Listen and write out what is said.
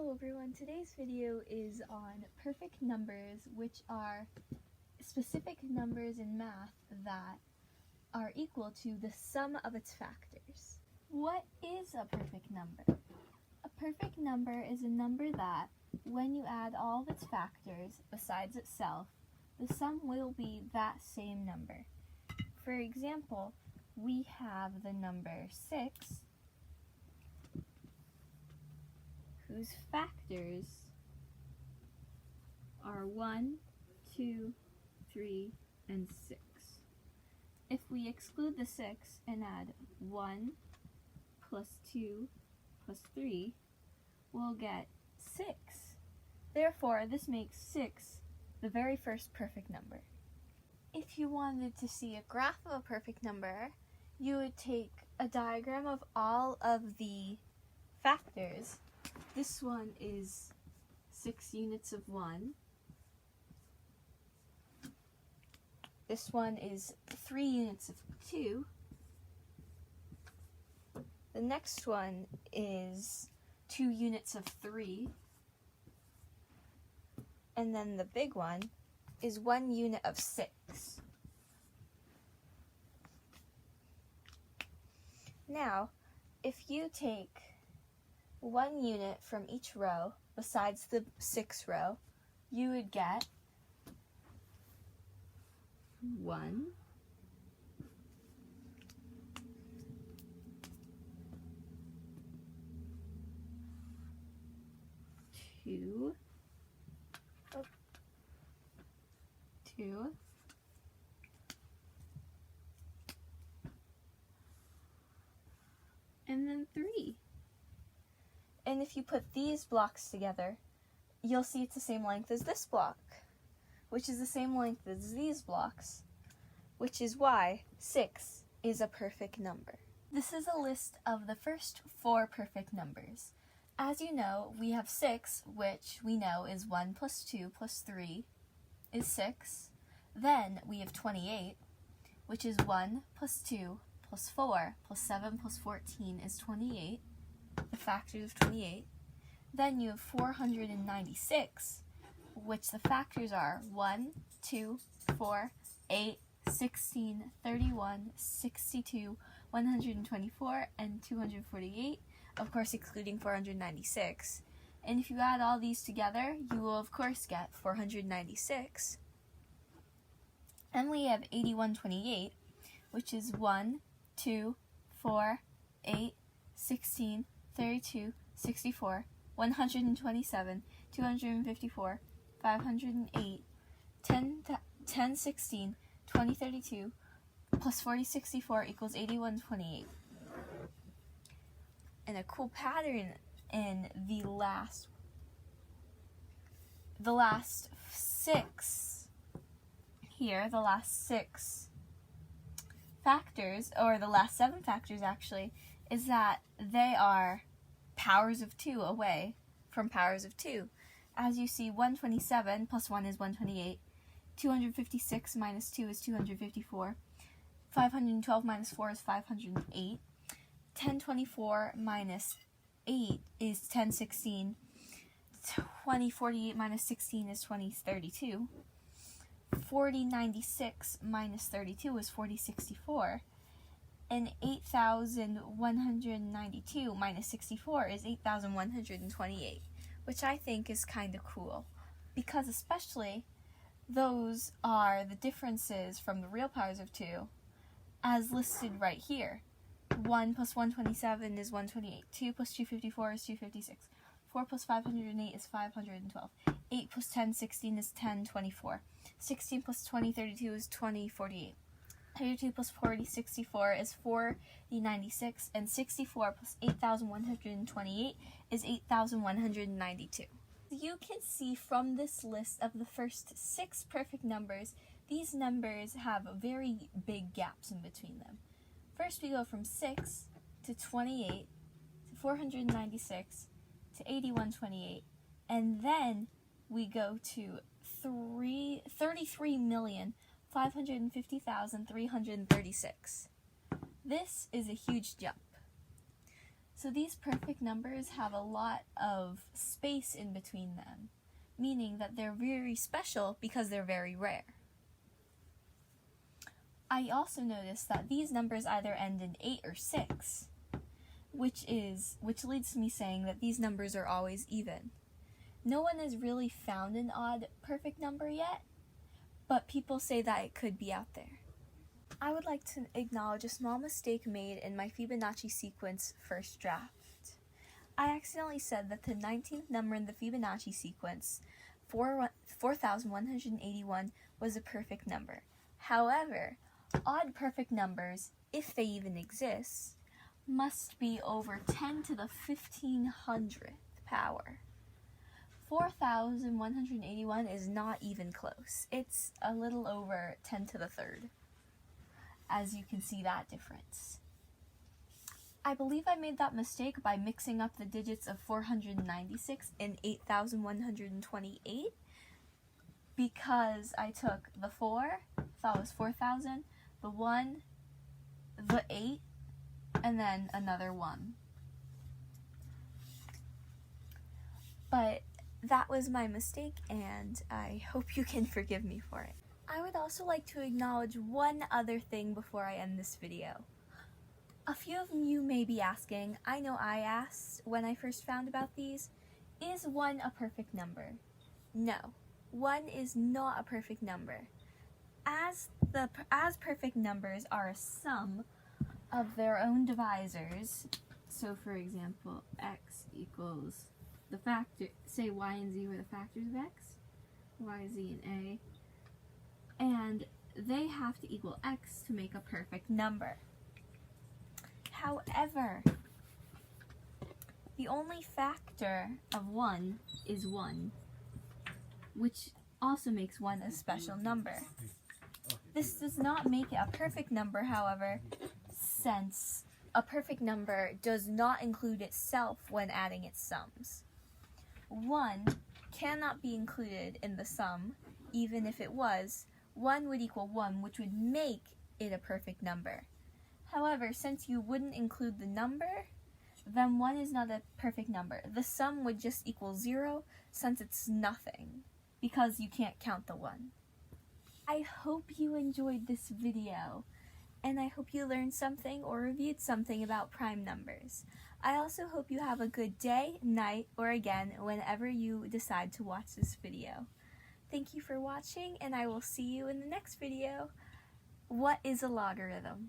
Hello everyone, today's video is on perfect numbers, which are specific numbers in math that are equal to the sum of its factors. What is a perfect number? A perfect number is a number that, when you add all of its factors besides itself, the sum will be that same number. For example, we have the number 6, whose factors are 1, 2, 3, and 6. If we exclude the 6 and add 1 plus 2 plus 3, we'll get 6. Therefore, this makes 6 the very first perfect number. If you wanted to see a graph of a perfect number, you would take a diagram of all of the factors. This one is 6 units of 1. This one is 3 units of 2. The next one is 2 units of 3. And then the big one is 1 unit of 6. Now, if you take 1 unit from each row besides the 6th row, you would get 1, 2, 2, and then 3. And if you put these blocks together, you'll see it's the same length as this block, which is the same length as these blocks, which is why 6 is a perfect number. This is a list of the first 4 perfect numbers. As you know, we have 6, which we know is 1 plus 2 plus 3 is 6. Then we have 28, which is 1 plus 2 plus 4 plus 7 plus 14 is 28. The factors of 28. Then you have 496, which the factors are 1, 2, 4, 8, 16, 31, 62, 124, and 248, of course excluding 496. And if you add all these together, you will of course get 496. And we have 8128, which is 1, 2, 4, 8, 16, 32, 64, 127, 254, 508, 10, 16, 20, 32, plus 40, 64 equals 8128. And a cool pattern in the last 6 here, the last 6 factors, or the last 7 factors actually, is that they are powers of 2 away from powers of 2. As you see, 127 plus 1 is 128, 256 minus 2 is 254, 512 minus 4 is 508, 1024 minus 8 is 1016, 2048 minus 16 is 2032, 4096 minus 32 is 4064, and 8,192 minus 64 is 8,128, which I think is kind of cool, because especially those are the differences from the real powers of 2, as listed right here. 1 plus 127 is 128, 2 plus 254 is 256, 4 plus 508 is 512, 8 plus 1016 is 1024, 16 plus 2032 is 2048. 32 plus 4064 is 4096, and 64 plus 8,128 is 8,192. You can see from this list of the first 6 perfect numbers, these numbers have very big gaps in between them. First we go from 6 to 28 to 496 to 8128, and then we go to 33,550,336. This is a huge jump. So these perfect numbers have a lot of space in between them, meaning that they're very special because they're very rare. I also noticed that these numbers either end in 8 or 6, which leads to me saying that these numbers are always even. No one has really found an odd perfect number yet, but people say that it could be out there. I would like to acknowledge a small mistake made in my Fibonacci sequence first draft. I accidentally said that the 19th number in the Fibonacci sequence, 4181, was a perfect number. However, odd perfect numbers, if they even exist, must be over 10 to the 1500th power. 4181 is not even close. It's a little over 10 to the 3rd. As you can see that difference. I believe I made that mistake by mixing up the digits of 496 and 8128 because I took the 4, thought it was 4000, the 1, the 8, and then another 1. But that was my mistake, and I hope you can forgive me for it. I would also like to acknowledge one other thing before I end this video. A few of you may be asking, I know I asked when I first found about these, is 1 a perfect number? No, 1 is not a perfect number. As perfect numbers are a sum of their own divisors, so for example, x equals the factor, say y and z were the factors of x, y, z, and a, and they have to equal x to make a perfect number. However, the only factor of 1 is 1, which also makes 1 a special number. This does not make it a perfect number, however, since a perfect number does not include itself when adding its sums. 1 cannot be included in the sum, even if it was. 1 would equal 1, which would make it a perfect number. However, since you wouldn't include the number, then 1 is not a perfect number. The sum would just equal 0, since it's nothing, because you can't count the 1. I hope you enjoyed this video, and I hope you learned something or reviewed something about prime numbers. I also hope you have a good day, night, or again, whenever you decide to watch this video. Thank you for watching, and I will see you in the next video. What is a logarithm?